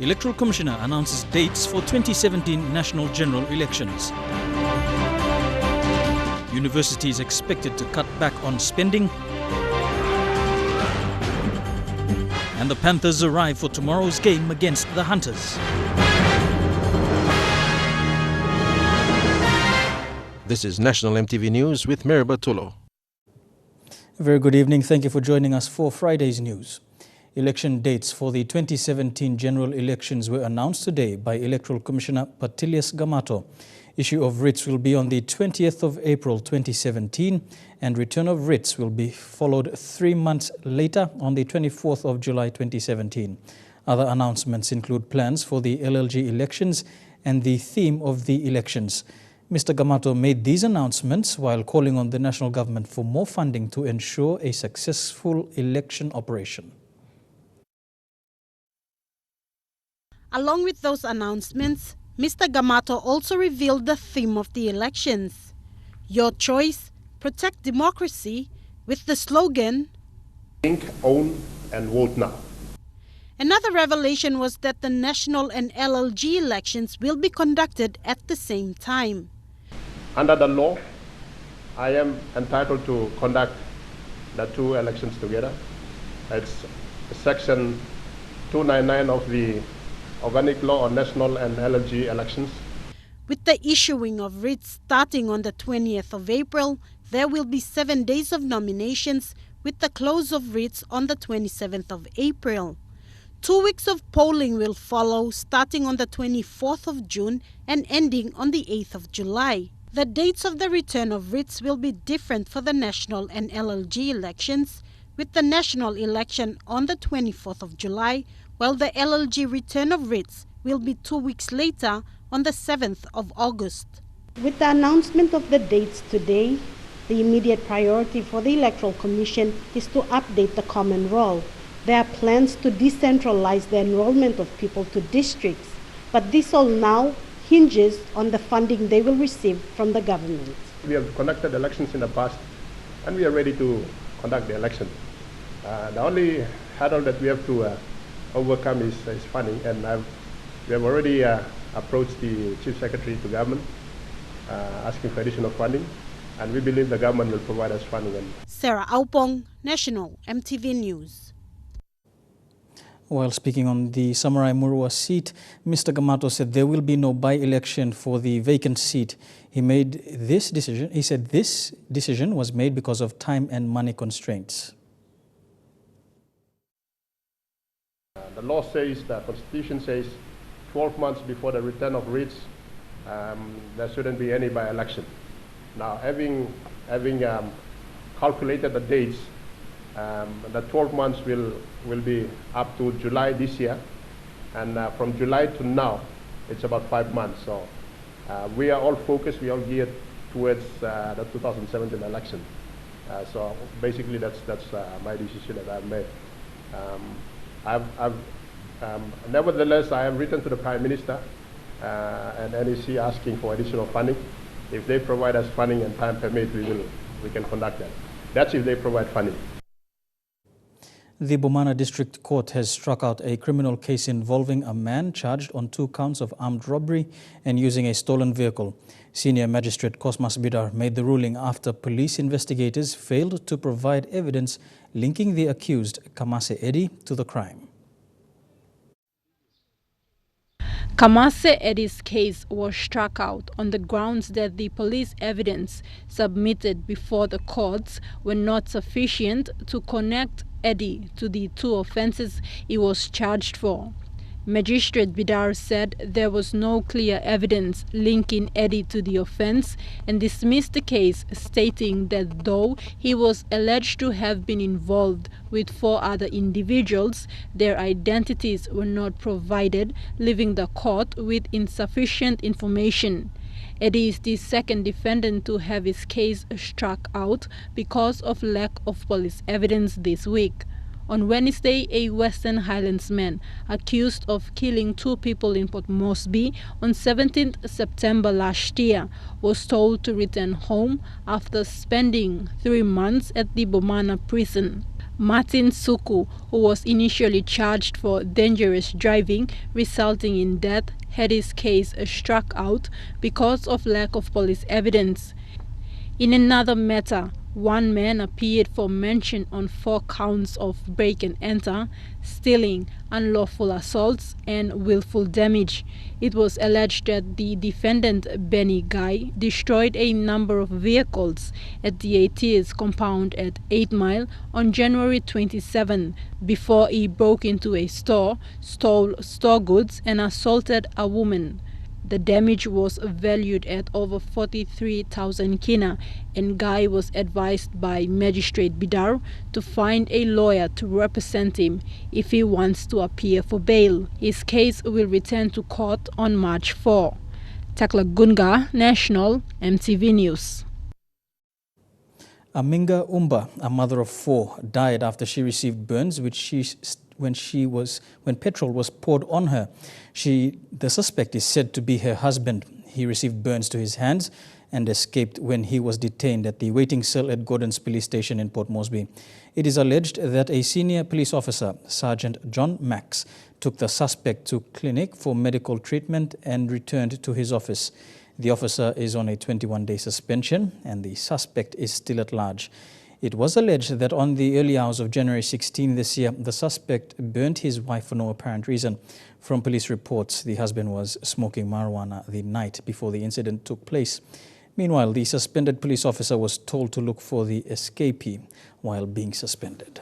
Electoral Commissioner announces dates for 2017 national general elections. Universities expected to cut back on spending. And the Panthers arrive for tomorrow's game against the Hunters. This is National EMTV News with Mary Bartolo. A very good evening. Thank you for joining us for Friday's news. Election dates for the 2017 general elections were announced today by Electoral Commissioner Patilius Gamato. Issue of writs will be on the 20th of April 2017 and return of writs will be followed 3 months later on the 24th of July 2017. Other announcements include plans for the LLG elections and the theme of the elections. Mr. Gamato made these announcements while calling on the national government for more funding to ensure a successful election operation. Along with those announcements, Mr. Gamato also revealed the theme of the elections. Your choice, protect democracy, with the slogan, Think, own and vote now. Another revelation was that the national and LLG elections will be conducted at the same time. Under the law, I am entitled to conduct the two elections together. It's Section 299 of the Organic Law on National and LLG elections. With the issuing of writs starting on the 20th of April, there will be 7 days of nominations with the close of writs on the 27th of April. 2 weeks of polling will follow starting on the 24th of June and ending on the 8th of July. The dates of the return of writs will be different for the national and LLG elections, with the national election on the 24th of July, while the LLG return of writs will be 2 weeks later on the 7th of August. With the announcement of the dates today, the immediate priority for the Electoral Commission is to update the common roll. There are plans to decentralize the enrollment of people to districts, but this all now hinges on the funding they will receive from the government. We have conducted elections in the past and we are ready to conduct the election. The only hurdle that we have to overcome is funding, and we have already approached the Chief Secretary to government asking for additional funding, and we believe the government will provide us funding. Sarah Aupong, National EMTV News. While speaking on the Samarai Murua seat, Mr. Gamato said there will be no by-election for the vacant seat. He said this decision was made because of time and money constraints. The law says, the Constitution says, 12 months before the return of writs, there shouldn't be any by-election. Now, having calculated the dates, the 12 months will be up to July this year, and from July to now, it's about 5 months. So we are all focused, we are geared towards the 2017 election. So basically, that's my decision that I've made. Nevertheless, I have written to the Prime Minister and NEC asking for additional funding. If they provide us funding and time permit, we can conduct that. That's if they provide funding. The Bomana District Court has struck out a criminal case involving a man charged on 2 counts of armed robbery and using a stolen vehicle. Senior Magistrate Cosmas Bidar made the ruling after police investigators failed to provide evidence linking the accused, Kamase Eddie, to the crime. Kamase Eddie's case was struck out on the grounds that the police evidence submitted before the courts were not sufficient to connect Eddie to the 2 offences he was charged for. Magistrate Bidar said there was no clear evidence linking Eddie to the offence and dismissed the case, stating that though he was alleged to have been involved with 4 other individuals, their identities were not provided, leaving the court with insufficient information. Eddie is the second defendant to have his case struck out because of lack of police evidence this week. On Wednesday, a Western Highlands man accused of killing 2 people in Port Moresby on 17th September last year was told to return home after spending 3 months at the Bomana prison. Martin Suku, who was initially charged for dangerous driving resulting in death, had his case struck out because of lack of police evidence. In another matter, one man appeared for mention on 4 counts of break and enter, stealing, unlawful assaults and willful damage. It was alleged that the defendant, Benny Guy, destroyed a number of vehicles at the AT's compound at 8 Mile on January 27 before he broke into a store, stole store goods and assaulted a woman. The damage was valued at over 43,000 kina, and Guy was advised by Magistrate Bidar to find a lawyer to represent him if he wants to appear for bail. His case will return to court on March 4. Takla Gunga, National, MTV News. Aminga Umba, a mother of 4, died after she received burns when petrol was poured on her. The suspect is said to be her husband. He received burns to his hands and escaped when he was detained at the waiting cell at Gordon's police station in Port Moresby. It is alleged that a senior police officer, Sergeant John Max, took the suspect to clinic for medical treatment and returned to his office. The officer is on a 21-day suspension and the suspect is still at large. It was alleged that on the early hours of January 16 this year, the suspect burnt his wife for no apparent reason. From police reports, the husband was smoking marijuana the night before the incident took place. Meanwhile, the suspended police officer was told to look for the escapee while being suspended.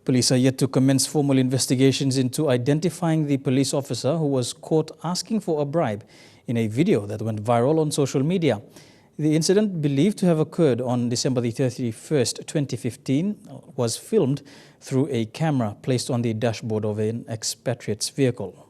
Police are yet to commence formal investigations into identifying the police officer who was caught asking for a bribe in a video that went viral on social media. The incident, believed to have occurred on December the 31st, 2015, was filmed through a camera placed on the dashboard of an expatriate's vehicle.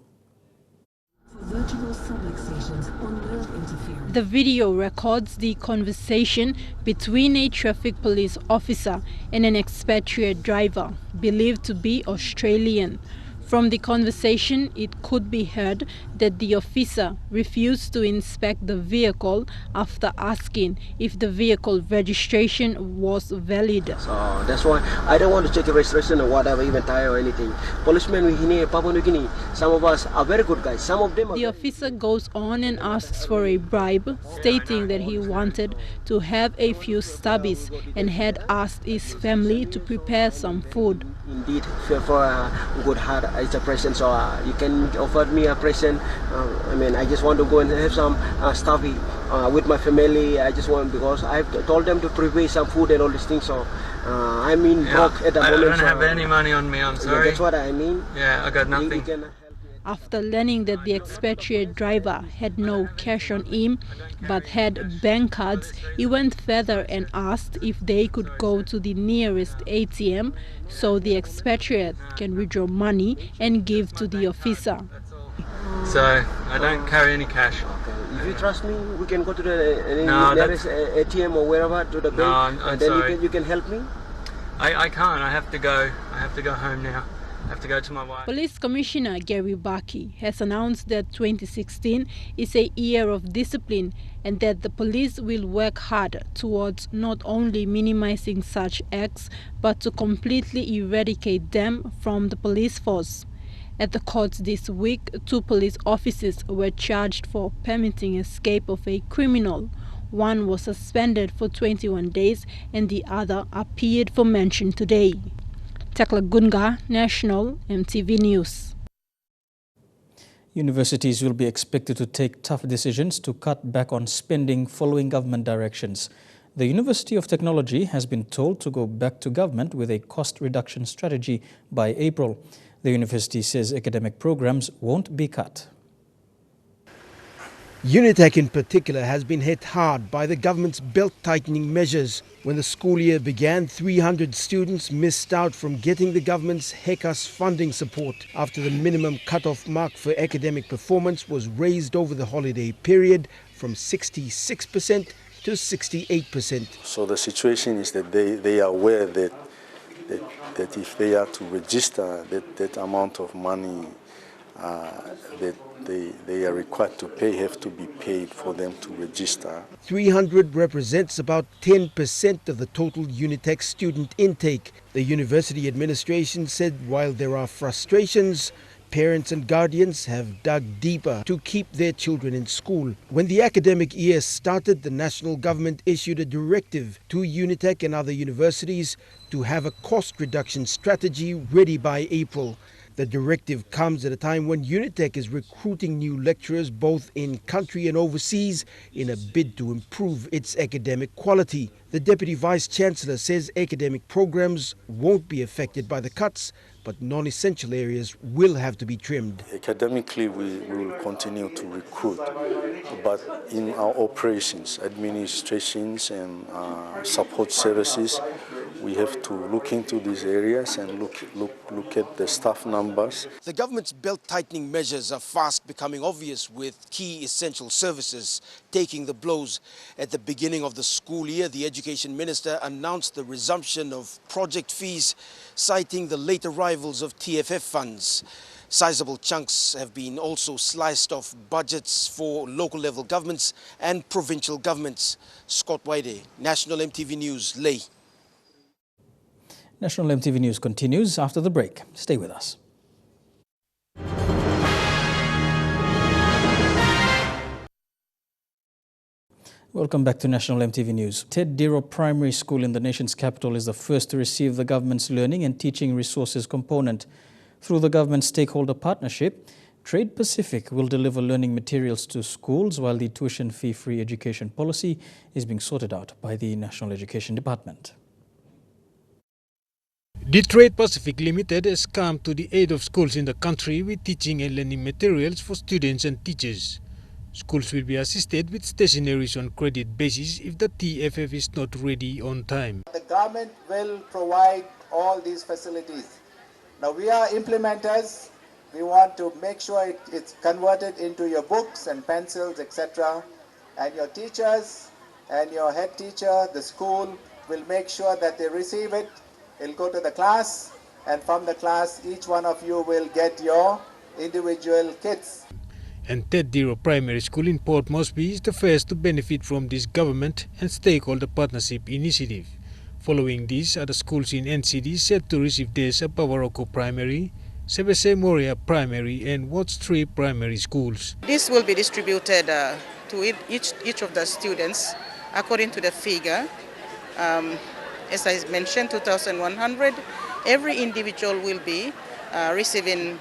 The video records the conversation between a traffic police officer and an expatriate driver, believed to be Australian. From the conversation, it could be heard that the officer refused to inspect the vehicle after asking if the vehicle registration was valid. So that's why I don't want to check the registration or whatever, even tire or anything. Policemen in Papua New Guinea, some of us are very good guys. Some of them are. The officer goes on and asks for a bribe, stating that he wanted to have a few stubbies and had asked his family to prepare some food. Indeed, for a good heart, it's a present, so you can offer me a present. I just want to go and have some stuffy with my family. I just want, because I've told them to prepare some food and all these things, so I'm in broke at the moment. I don't have any money on me, I'm sorry. Yeah, that's what I mean. Yeah, I got nothing. After learning that the expatriate driver had no cash on him but had bank cards, he went further and asked if they could go to the nearest ATM so the expatriate can withdraw money and give to the officer. So, I don't carry any cash. If you trust me, we can go to the nearest ATM or wherever to the bank, I'm and then sorry. you can help me. I can't. I have to go home now. I have to go to my wife. Police Commissioner Gary Baki has announced that 2016 is a year of discipline and that the police will work hard towards not only minimizing such acts but to completely eradicate them from the police force. At the courts this week, 2 police officers were charged for permitting escape of a criminal. One was suspended for 21 days and the other appeared for mention today. Takla Gunga, National, MTV News. Universities will be expected to take tough decisions to cut back on spending following government directions. The University of Technology has been told to go back to government with a cost reduction strategy by April. The university says academic programs won't be cut. Unitec in particular has been hit hard by the government's belt-tightening measures. When the school year began, 300 students missed out from getting the government's HECAS funding support after the minimum cut-off mark for academic performance was raised over the holiday period from 66% to 68%. So the situation is that they are aware that if they are to register that amount of money that they are required to pay have to be paid for them to register. 300 represents about 10% of the total Unitec student intake. The university administration said while there are frustrations, parents and guardians have dug deeper to keep their children in school. When the academic year started, the national government issued a directive to Unitec and other universities to have a cost reduction strategy ready by April. The directive comes at a time when Unitec is recruiting new lecturers both in country and overseas in a bid to improve its academic quality. The Deputy Vice-Chancellor says academic programs won't be affected by the cuts, but non-essential areas will have to be trimmed. Academically, we will continue to recruit, but in our operations, administrations and support services, we have to look into these areas and look at the staff numbers. The government's belt-tightening measures are fast becoming obvious, with key essential services taking the blows. At the beginning of the school year, the Education Minister announced the resumption of project fees, citing the late arrivals of TFF funds. Sizable chunks have been also sliced off budgets for local level governments and provincial governments. Scott Waide, National MTV News, Leh. National MTV News continues after the break. Stay with us. Welcome back to National MTV News. Ted Dero Primary School in the nation's capital is the first to receive the government's Learning and Teaching Resources component. Through the government stakeholder partnership, Trade Pacific will deliver learning materials to schools while the tuition fee-free education policy is being sorted out by the National Education Department. The Trade Pacific Limited has come to the aid of schools in the country with teaching and learning materials for students and teachers. Schools will be assisted with stationeries on credit basis if the TFF is not ready on time. The government will provide all these facilities. Now we are implementers. We want to make sure it's converted into your books and pencils, etc. And your teachers and your head teacher, the school, will make sure that they receive it. It'll go to the class, and from the class, each one of you will get your individual kits. And Ted Dero Primary School in Port Moresby is the first to benefit from this government and stakeholder partnership initiative. Following this, other schools in NCD set to receive theirs are Pavaroko Primary, Sebese Moria Primary and Watts 3 Primary Schools. This will be distributed to each of the students according to the figure. As I mentioned, 2,100. Every individual will be receiving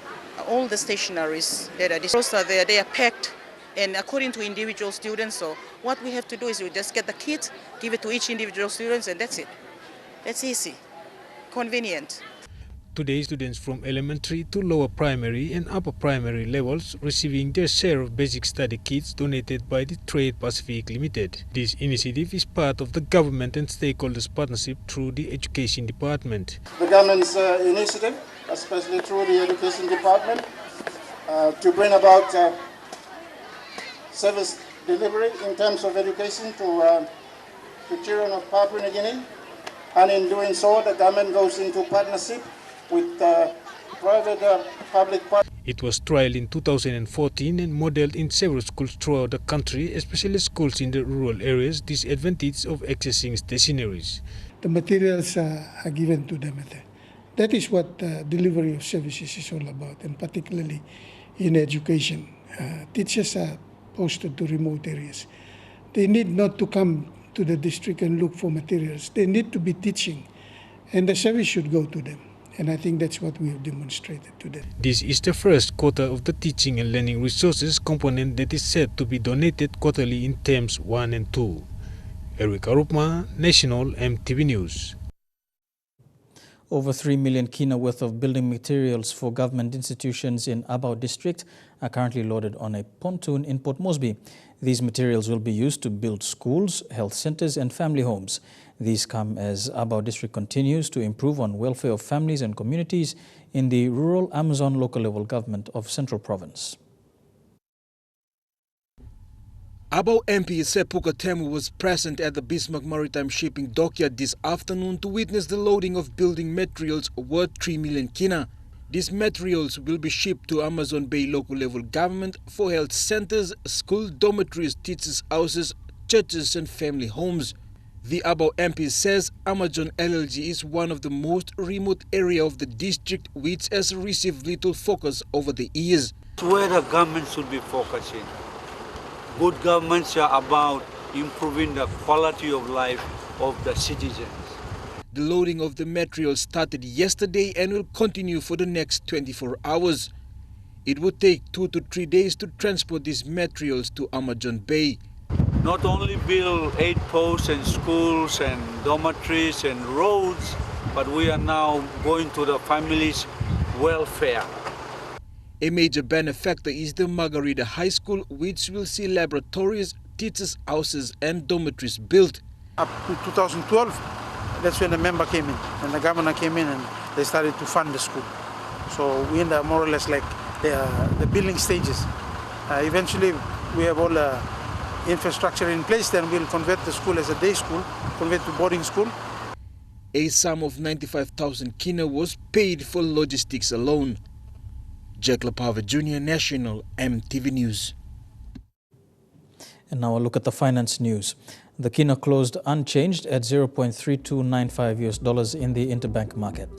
all the stationaries that are disposed there. They are packed and according to individual students. So what we have to do is we just get the kit, give it to each individual students, and that's it. That's easy, convenient. Today, students from elementary to lower primary and upper primary levels receiving their share of basic study kits donated by the Trade Pacific Limited. This initiative is part of the government and stakeholders partnership through the Education Department. The government's initiative, especially through the Education Department, to bring about service delivery in terms of education to children of Papua New Guinea. And in doing so, the government goes into partnership with private public partners. It was trialed in 2014 and modeled in several schools throughout the country, especially schools in the rural areas, disadvantage of accessing stationaries. The materials are given to them. That is what delivery of services is all about, and particularly in education. Teachers are posted to remote areas. They need not to come to the district and look for materials. They need to be teaching, and the service should go to them. And I think that's what we have demonstrated today. This is the first quarter of the teaching and learning resources component that is set to be donated quarterly in terms 1 and 2. Eric Arupma, National MTV News. Over 3 million kina worth of building materials for government institutions in Abau district are currently loaded on a pontoon in Port Moresby. These materials will be used to build schools, health centres and family homes. These come as Abau district continues to improve on welfare of families and communities in the rural Amazon local level government of Central Province. Abau MP Sepuka Temu was present at the Bismarck Maritime Shipping Dockyard this afternoon to witness the loading of building materials worth 3 million kina. These materials will be shipped to Amazon Bay local level government for health centers, school dormitories, teachers' houses, churches and family homes. The Abau MP says Amazon LLG is one of the most remote area of the district which has received little focus over the years. It's where the government should be focusing. Good governments are about improving the quality of life of the citizens. The loading of the material started yesterday and will continue for the next 24 hours. It would take 2 to 3 days to transport these materials to Amazon Bay. Not only build aid posts and schools and dormitories and roads, but we are now going to the families' welfare. A major benefactor is the Margarita High School, which will see laboratories, teachers' houses and dormitories built. Up to 2012, that's when the member came in and the governor came in and they started to fund the school. So we end up more or less like the building stages. Eventually we have all the infrastructure in place, then we'll convert the school as a day school, convert to boarding school. A sum of 95,000 kina was paid for logistics alone. Jack Lapava Jr., National EMTV News. And now a look at the finance news. The kina closed unchanged at $0.3295 in the interbank market.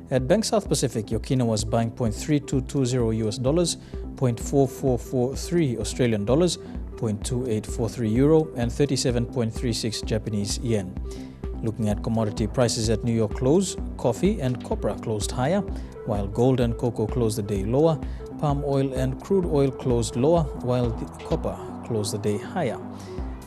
At Bank South Pacific, your kina was buying $0.3220 $0.4443 Australian dollars, $0.2843 euro, and 37.36 Japanese yen. Looking at commodity prices at New York close, coffee and copra closed higher, while gold and cocoa closed the day lower. Palm oil and crude oil closed lower, while the copper closed the day higher.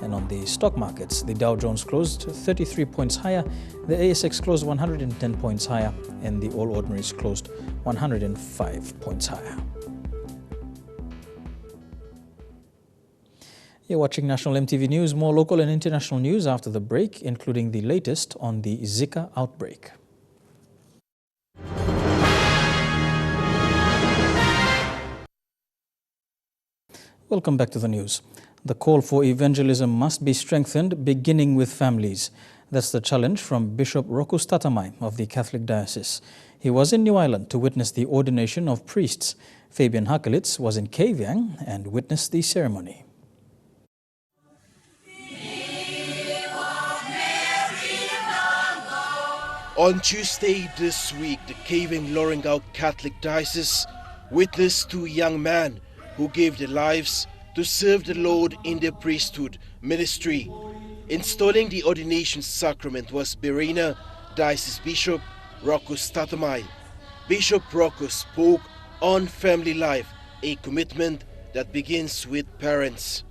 And on the stock markets, the Dow Jones closed 33 points higher, the ASX closed 110 points higher, and the All Ordinaries closed 105 points higher. You're watching National EMTV News. More local and international news after the break, including the latest on the Zika outbreak. Welcome back to the news. The call for evangelism must be strengthened, beginning with families. That's the challenge from Bishop Rokus Tatamai of the Catholic Diocese. He was in New Ireland to witness the ordination of priests. Fabian Hakelitz was in Kavieng and witnessed the ceremony. On Tuesday this week, the Kavieng-Loringaut Catholic Diocese witnessed two young men who gave their lives to serve the Lord in their priesthood ministry. Installing the ordination sacrament was Berena Diocese Bishop Rokus Tatamai. Bishop Rokus spoke on family life, a commitment that begins with parents.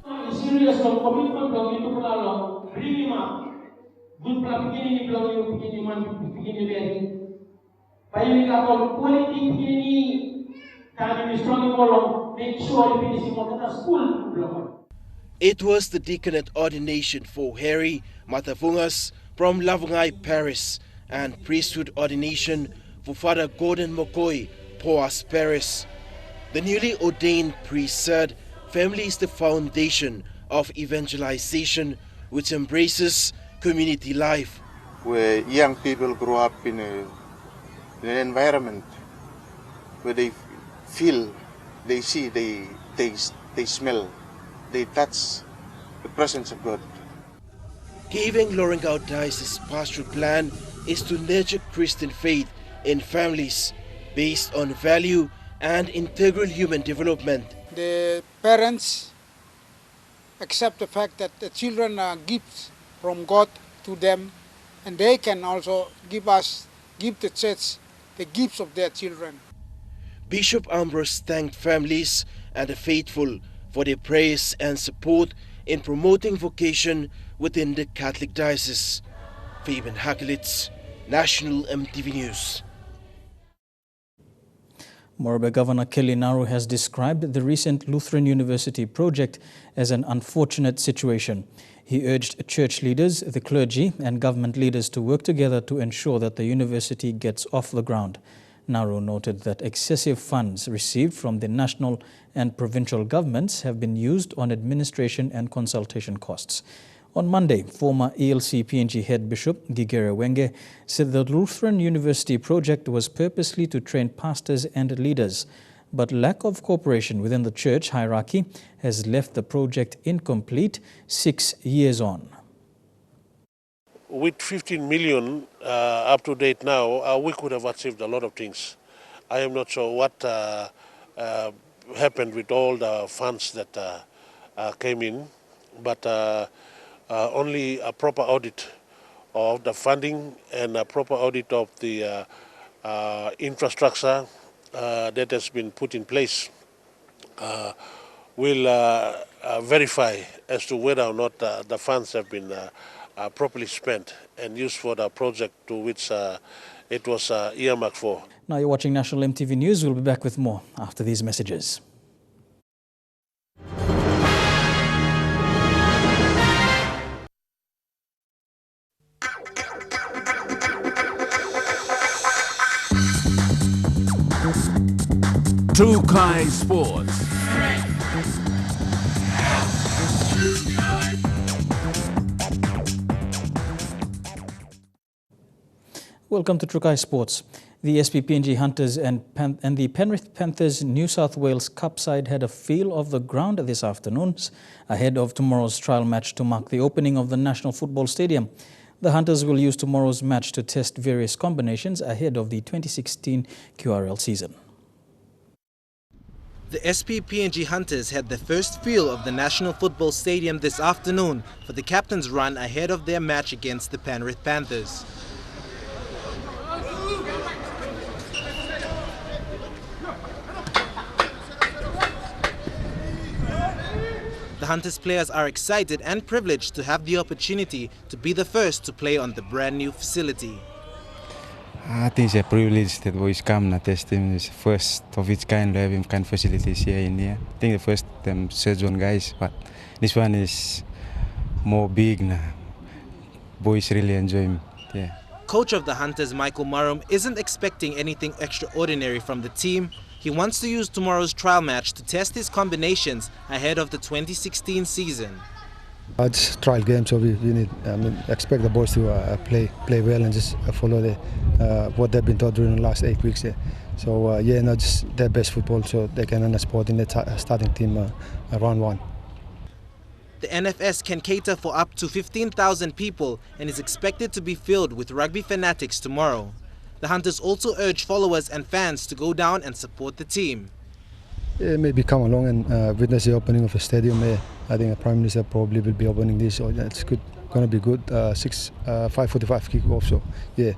It was the deaconate ordination for Harry Matavungas from Lavungai Parish and priesthood ordination for Father Gordon Mokoi, Poas Parish. The newly ordained priest said family is the foundation of evangelization, which embraces community life. Where young people grow up in an environment where they feel, they see, they taste, they smell, they touch the presence of God. Kavieng-Loringaut Diocese pastoral plan is to nurture Christian faith in families based on value and integral human development. The parents accept the fact that the children are gifts from God to them, and they can also give the church the gifts of their children. Bishop Ambrose thanked families and the faithful for their prayers and support in promoting vocation within the Catholic Diocese. Fabian Hakelitz, National EMTV News. Morobe Governor Kelly Naru has described the recent Lutheran University project as an unfortunate situation. He urged church leaders, the clergy and government leaders to work together to ensure that the university gets off the ground. Naru noted that excessive funds received from the national and provincial governments have been used on administration and consultation costs. On Monday, former ELC PNG head bishop Gigera Wenge said the Lutheran University project was purposely to train pastors and leaders, but lack of cooperation within the church hierarchy has left the project incomplete 6 years on. With 15 million up to date now, we could have achieved a lot of things. I am not sure what happened with all the funds that came in, but only a proper audit of the funding and a proper audit of the infrastructure that has been put in place will verify as to whether or not the funds have been properly spent and used for the project to which it was earmarked for. Now you're watching National EMTV News. We'll be back with more after these messages. Trukai Sports. Welcome to Trukai Sports. The SPPNG Hunters and the Penrith Panthers New South Wales Cup side had a feel of the ground this afternoon ahead of tomorrow's trial match to mark the opening of the National Football Stadium. The Hunters will use tomorrow's match to test various combinations ahead of the 2016 QRL season. The SPPNG Hunters had the first feel of the National Football Stadium this afternoon for the captain's run ahead of their match against the Penrith Panthers. The Hunters players are excited and privileged to have the opportunity to be the first to play on the brand new facility. I think it's a privilege that boys come and test him. It's first of its kind to have kind of facilities here in here. I think the first surgeon guys, but this one is more big now. Boys really enjoy him. Yeah. Coach of the Hunters, Michael Marum, isn't expecting anything extraordinary from the team. He wants to use tomorrow's trial match to test his combinations ahead of the 2016 season. It's trial game, so we need, expect the boys to play well and just follow what they've been taught during the last 8 weeks. So not just their best football, so they can earn a spot in the starting team round one. The NFS can cater for up to 15,000 people and is expected to be filled with rugby fanatics tomorrow. The Hunters also urge followers and fans to go down and support the team. Maybe come along and witness the opening of the stadium. I think the Prime Minister probably will be opening this, so it's good. Going to be good. 5:45 kick-off. So yeah.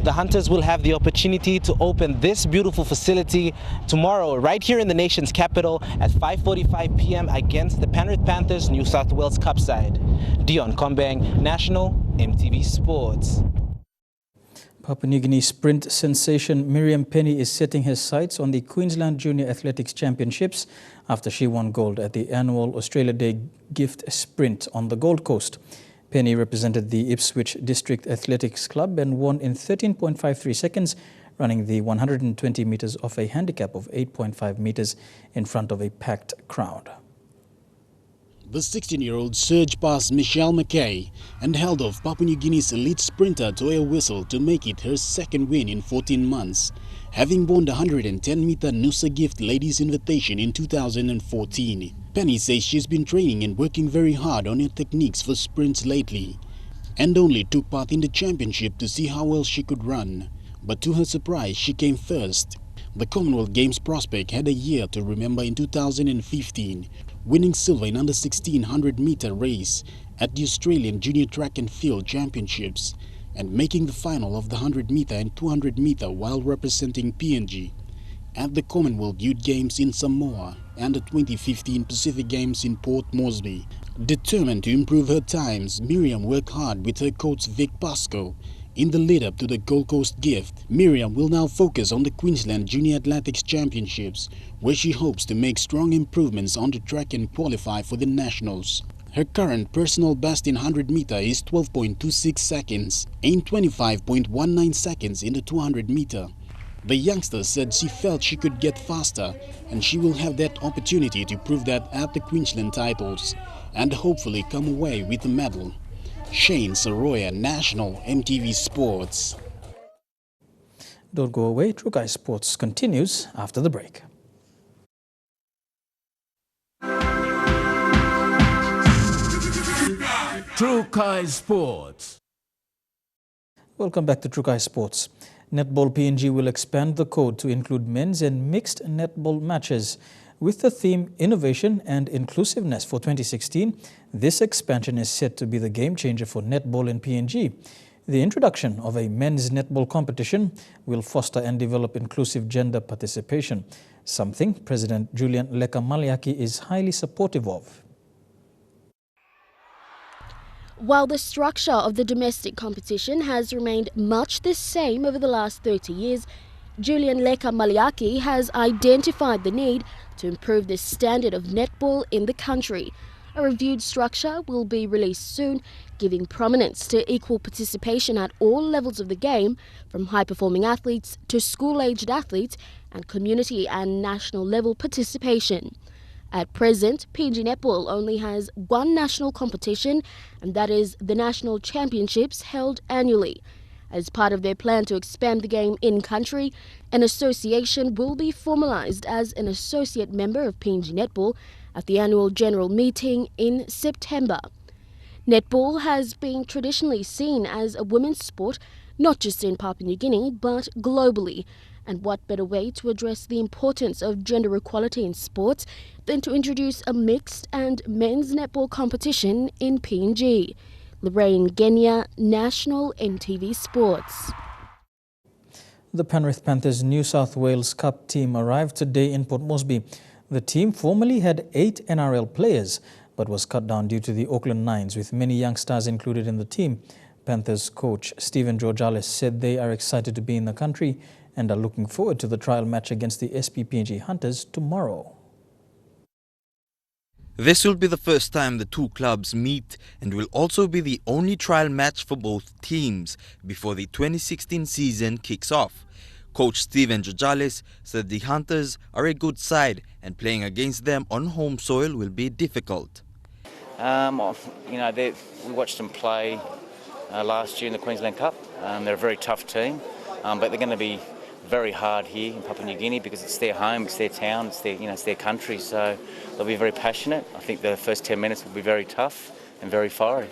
The Hunters will have the opportunity to open this beautiful facility tomorrow, right here in the nation's capital, at 5:45 p.m. against the Penrith Panthers New South Wales Cup side. Dion Kombang, National EMTV Sports. Papua New Guinea sprint sensation Miriam Penny is setting her sights on the Queensland Junior Athletics Championships after she won gold at the annual Australia Day Gift Sprint on the Gold Coast. Penny represented the Ipswich District Athletics Club and won in 13.53 seconds, running the 120 metres off a handicap of 8.5 metres in front of a packed crowd. The 16-year-old surged past Michelle McKay and held off Papua New Guinea's elite sprinter Toya Whistle to make it her second win in 14 months, having won the 110-meter Noosa Gift Ladies Invitation in 2014. Penny says she's been training and working very hard on her techniques for sprints lately, and only took part in the championship to see how well she could run. But to her surprise, she came first. The Commonwealth Games prospect had a year to remember in 2015, winning silver in under 1600-meter race at the Australian Junior Track and Field Championships and making the final of the 100-meter and 200-meter while representing PNG at the Commonwealth Youth Games in Samoa and the 2015 Pacific Games in Port Moresby. Determined to improve her times, Miriam worked hard with her coach Vic Pascoe in the lead-up to the Gold Coast Gift. Miriam will now focus on the Queensland Junior Athletics Championships, where she hopes to make strong improvements on the track and qualify for the Nationals. Her current personal best in 100-meter is 12.26 seconds and 25.19 seconds in the 200-meter. The youngster said she felt she could get faster and she will have that opportunity to prove that at the Queensland titles and hopefully come away with a medal. Shane Saroya, National EMTV Sports. Don't go away. True Guy Sports continues after the break. True Guy Sports. Welcome back to True Guy Sports. Netball PNG will expand the code to include men's and mixed netball matches. With the theme Innovation and Inclusiveness for 2016, this expansion is set to be the game changer for netball in PNG. The introduction of a men's netball competition will foster and develop inclusive gender participation, something President Julian Leka-Maliaki is highly supportive of. While the structure of the domestic competition has remained much the same over the last 30 years, Julian Leka-Maliaki has identified the need to improve the standard of netball in the country. A reviewed structure will be released soon, giving prominence to equal participation at all levels of the game, from high-performing athletes to school-aged athletes and community and national level participation. At present, PNG Netball only has one national competition, and that is the National Championships held annually. As part of their plan to expand the game in-country, an association will be formalised as an associate member of PNG Netball at the annual general meeting in September. Netball has been traditionally seen as a women's sport, not just in Papua New Guinea, but globally. And what better way to address the importance of gender equality in sports than to introduce a mixed and men's netball competition in PNG. Lorraine Genya, National EMTV Sports. The Penrith Panthers New South Wales Cup team arrived today in Port Moresby. The team formerly had 8 NRL players, but was cut down due to the Auckland Nines, with many young stars included in the team. Panthers coach Stephen Georgalis said they are excited to be in the country and are looking forward to the trial match against the SPPNG Hunters tomorrow. This will be the first time the two clubs meet and will also be the only trial match for both teams before the 2016 season kicks off. Coach Stephen Georgalis said the Hunters are a good side and playing against them on home soil will be difficult. We watched them play last year in the Queensland Cup. They're a very tough team, but they're going to be very hard here in Papua New Guinea because it's their home, it's their town, it's their country. So they'll be very passionate. I think the first 10 minutes will be very tough and very fiery.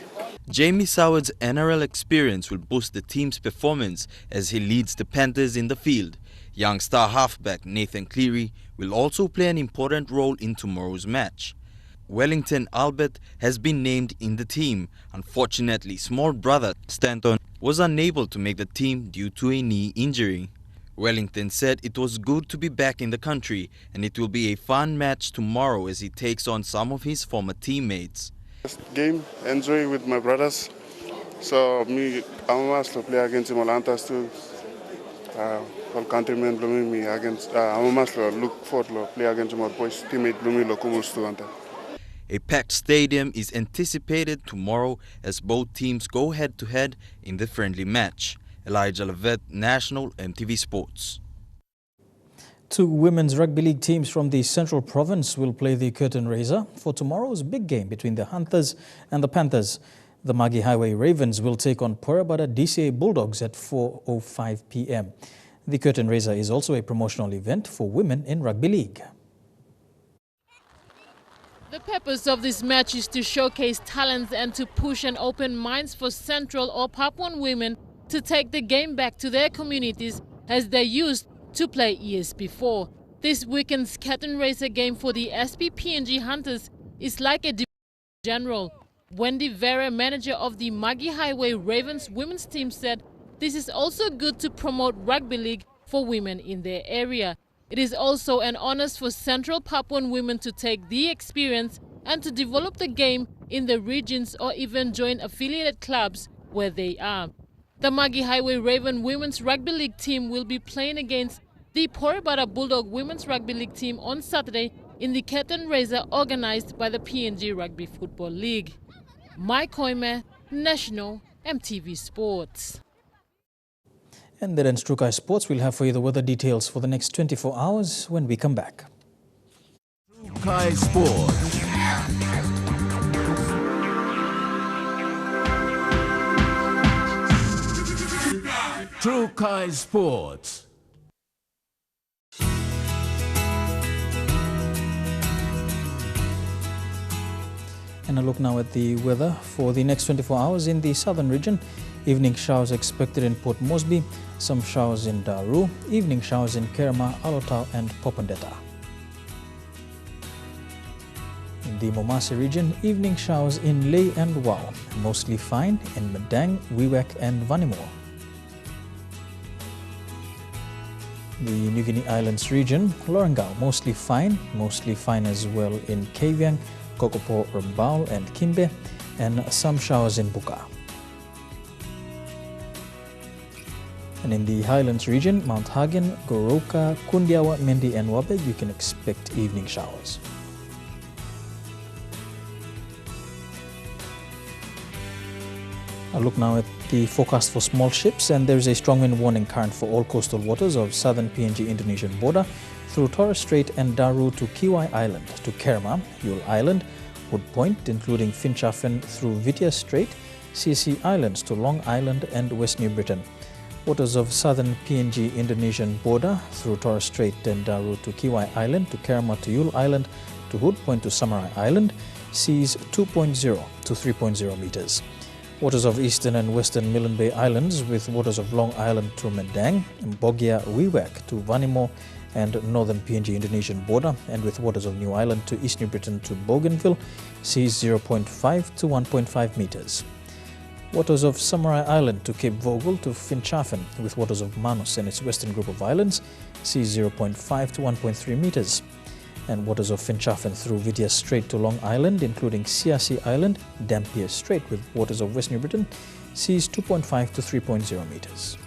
Jamie Soward's NRL experience will boost the team's performance as he leads the Panthers in the field. Young star halfback Nathan Cleary will also play an important role in tomorrow's match. Wellington Albert has been named in the team. Unfortunately, small brother Stanton was unable to make the team due to a knee injury. Wellington said it was good to be back in the country and it will be a fun match tomorrow as he takes on some of his former teammates. Game, enjoy with my brothers. So I must play against Molantas too. All countrymen blooming me against. I must look forward to play against my boys teammate blooming Lokumus too. A packed stadium is anticipated tomorrow as both teams go head-to-head in the friendly match. Elijah Levet, National EMTV Sports. 2 women's rugby league teams from the Central Province will play the curtain raiser for tomorrow's big game between the Hunters and the Panthers. The Magi Highway Ravens will take on Porabada DCA Bulldogs at 4:05 p.m. The curtain raiser is also a promotional event for women in rugby league. The purpose of this match is to showcase talents and to push and open minds for Central or Papuan women to take the game back to their communities as they used to play years before. This weekend's curtain raiser game for the SPPNG Hunters is like a general. Wendy Vera, manager of the Magi Highway Ravens women's team, said this is also good to promote rugby league for women in their area. It is also an honor for Central Papuan women to take the experience and to develop the game in the regions or even join affiliated clubs where they are. The Magi Highway Raven Women's Rugby League team will be playing against the Porabada Bulldog Women's Rugby League team on Saturday in the curtain raiser organized by the PNG Rugby Football League. Mai Koime, National EMTV Sports. And that ends True Kai Sports. We'll have for you the weather details for the next 24 hours when we come back. True Kai Sports. True Kai Sports. And a look now at the weather for the next 24 hours in the southern region. Evening showers expected in Port Moresby, some showers in Daru, evening showers in Kerma, Alotau and Popondetta. In the Momase region, evening showers in Ley and Wau, mostly fine in Madang, Wewak and Vanimore. The New Guinea Islands region, Lorengau, mostly fine as well in Kavieng, Kokopo, Rambau and Kimbe, and some showers in Buka. And in the Highlands region, Mount Hagen, Goroka, Kundiawa, Mendi and Wabeg, you can expect evening showers. A look now at the forecast for small ships, and there is a strong wind warning current for all coastal waters of southern PNG Indonesian border through Torres Strait and Daru to Kiwai Island, to Kerma, Yule Island, Hood Point, including Finchafen through Vitia Strait, CC Islands to Long Island and West New Britain. Waters of southern PNG Indonesian border through Torres Strait and Daru to Kiwai Island, to Kerma to Yule Island, to Hood Point to Samurai Island, seas 2.0 to 3.0 meters. Waters of eastern and western Milne Bay Islands with waters of Long Island to Mendang, Bogia, Wewak to Vanimo and northern PNG Indonesian border, and with waters of New Island to East New Britain to Bougainville, seas 0.5 to 1.5 meters. Waters of Samurai Island to Cape Vogel to Finchafen, with waters of Manus and its western group of islands, seas 0.5 to 1.3 meters. And waters of Finchafen through Vitia Strait to Long Island, including Siasi Island, Dampier Strait, with waters of West New Britain, seas 2.5 to 3.0 meters.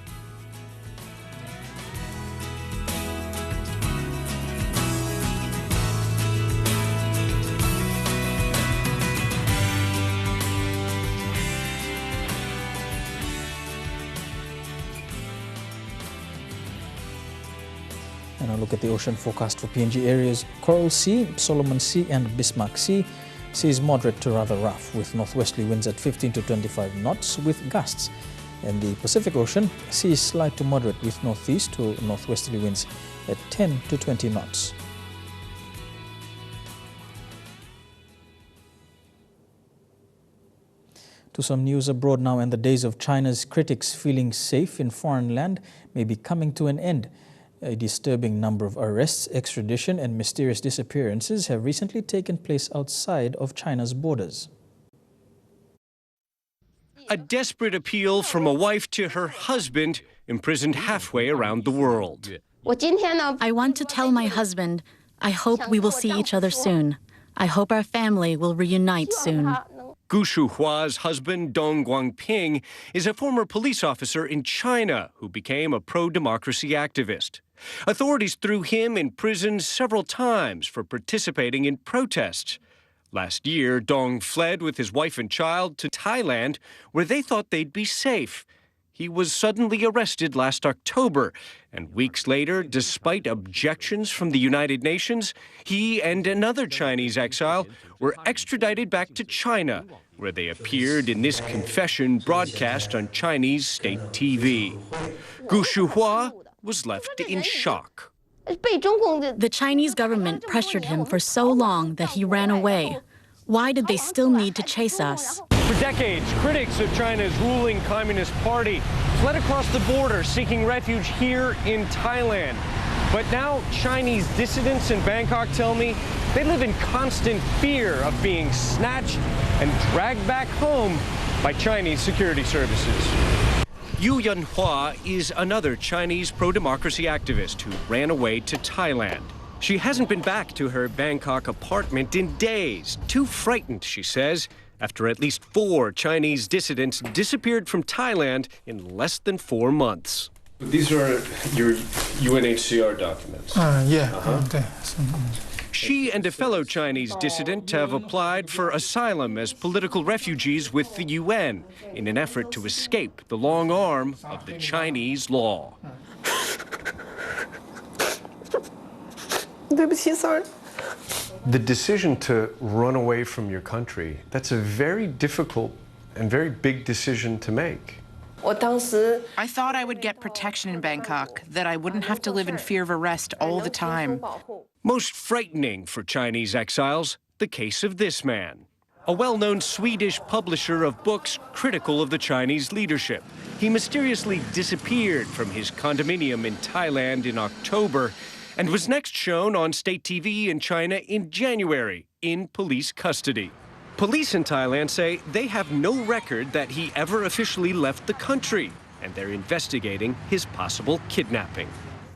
And a look at the ocean forecast for PNG areas. Coral Sea, Solomon Sea and Bismarck Sea. Seas moderate to rather rough with northwesterly winds at 15 to 25 knots with gusts. In the Pacific Ocean, seas slight to moderate with northeast to northwesterly winds at 10 to 20 knots. To some news abroad now, and the days of China's critics feeling safe in foreign land may be coming to an end. A disturbing number of arrests, extradition and mysterious disappearances have recently taken place outside of China's borders. A desperate appeal from a wife to her husband, imprisoned halfway around the world. I want to tell my husband, I hope we will see each other soon. I hope our family will reunite soon. Gu Shuhua's husband, Dong Guangping, is a former police officer in China who became a pro-democracy activist. Authorities threw him in prison several times for participating in protests. Last year, Dong fled with his wife and child to Thailand, where they thought they'd be safe. He was suddenly arrested last October, and weeks later, despite objections from the United Nations, he and another Chinese exile were extradited back to China, where they appeared in this confession broadcast on Chinese state TV. Gu Shuhua was left in shock. The Chinese government pressured him for so long that he ran away. Why did they still need to chase us? For decades, critics of China's ruling Communist Party fled across the border seeking refuge here in Thailand. But now Chinese dissidents in Bangkok tell me they live in constant fear of being snatched and dragged back home by Chinese security services. Yu Yanhua is another Chinese pro-democracy activist who ran away to Thailand. She hasn't been back to her Bangkok apartment in days, too frightened, she says, after at least 4 Chinese dissidents disappeared from Thailand in less than 4 months. These are your UNHCR documents? Yeah. Okay. She and a fellow Chinese dissident have applied for asylum as political refugees with the UN in an effort to escape the long arm of the Chinese law. The decision to run away from your country, that's a very difficult and very big decision to make. I thought I would get protection in Bangkok, that I wouldn't have to live in fear of arrest all the time. Most frightening for Chinese exiles, the case of this man, a well-known Swedish publisher of books critical of the Chinese leadership. He mysteriously disappeared from his condominium in Thailand in October and was next shown on state TV in China in January in police custody. Police in Thailand say they have no record that he ever officially left the country, and they're investigating his possible kidnapping.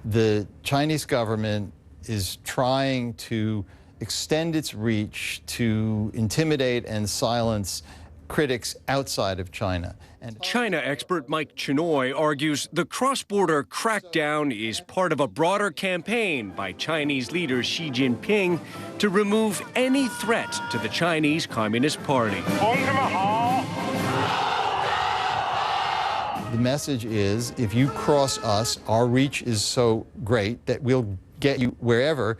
The Chinese government is trying to extend its reach to intimidate and silence critics outside of China. And China expert Mike Chinoy argues the cross-border crackdown is part of a broader campaign by Chinese leader Xi Jinping to remove any threat to the Chinese Communist Party. the message is, if you cross us, our reach is so great that we'll get you wherever,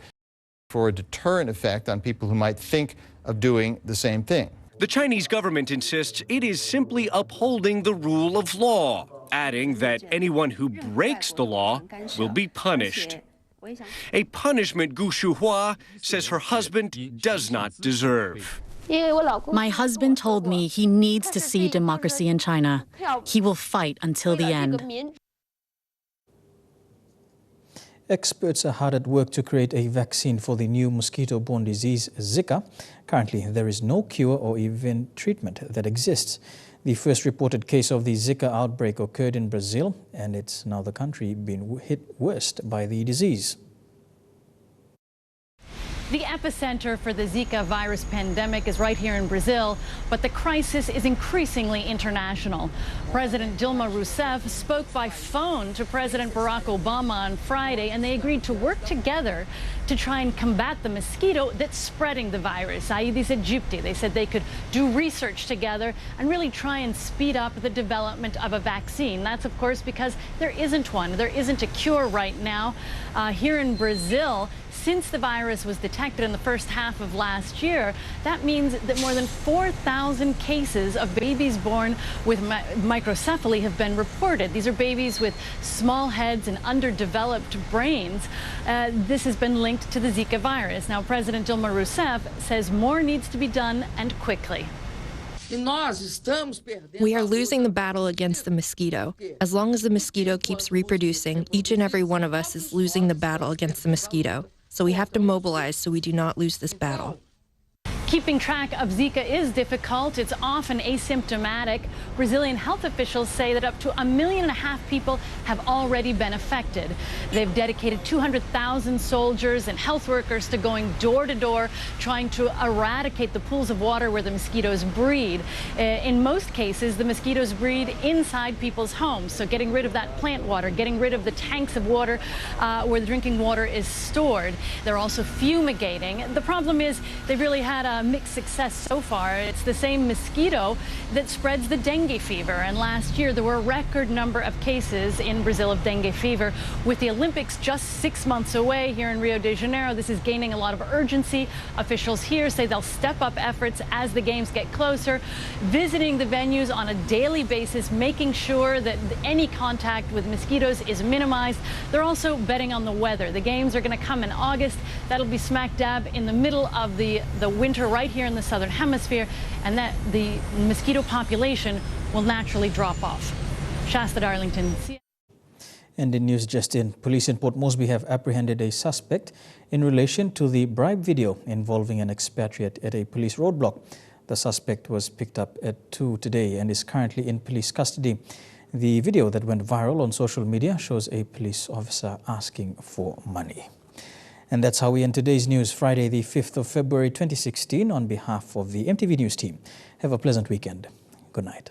for a deterrent effect on people who might think of doing the same thing. The Chinese government insists it is simply upholding the rule of law, adding that anyone who breaks the law will be punished. A punishment Gu Shuhua says her husband does not deserve. My husband told me he needs to see democracy in China. He will fight until the end. Experts are hard at work to create a vaccine for the new mosquito-borne disease, Zika. Currently, there is no cure or even treatment that exists. The first reported case of the Zika outbreak occurred in Brazil, and it's now the country being hit worst by the disease. The epicenter for the Zika virus pandemic is right here in Brazil, but the crisis is increasingly international. President Dilma Rousseff spoke by phone to President Barack Obama on Friday, and they agreed to work together to try and combat the mosquito that's spreading the virus, Aedes aegypti. They said they could do research together and really try and speed up the development of a vaccine. That's, of course, because there isn't one. There isn't a cure right now. Here in Brazil, since the virus was detected in the first half of last year, that means that more than 4,000 cases of babies born with microcephaly have been reported. These are babies with small heads and underdeveloped brains. This has been linked to the Zika virus. Now, President Dilma Rousseff says more needs to be done, and quickly. We are losing the battle against the mosquito. As long as the mosquito keeps reproducing, each and every one of us is losing the battle against the mosquito. So we have to mobilize so we do not lose this battle. Keeping track of Zika is difficult. It's often asymptomatic. Brazilian health officials say that up to 1.5 million people have already been affected. They've dedicated 200,000 soldiers and health workers to going door to door, trying to eradicate the pools of water where the mosquitoes breed. In most cases, the mosquitoes breed inside people's homes. So getting rid of that plant water, getting rid of the tanks of water where the drinking water is stored. They're also fumigating. The problem is they've really had a mixed success so far. It's the same mosquito that spreads the dengue fever, and last year there were a record number of cases in Brazil of dengue fever. With the Olympics just 6 months away here in Rio de Janeiro, this is gaining a lot of urgency. Officials here say they'll step up efforts as the games get closer, visiting the venues on a daily basis, making sure that any contact with mosquitoes is minimized. They're also betting on the weather. The games are going to come in August. That'll be smack dab in the middle of the winter right here in the southern hemisphere, and that the mosquito population will naturally drop off. Shasta Darlington. And in news just in, police in Port Moresby have apprehended a suspect in relation to the bribe video involving an expatriate at a police roadblock. The suspect was picked up at 2 today and is currently in police custody. The video that went viral on social media shows a police officer asking for money. And that's how we end today's news, Friday, the 5th of February 2016. On behalf of the EMTV News team, have a pleasant weekend. Good night.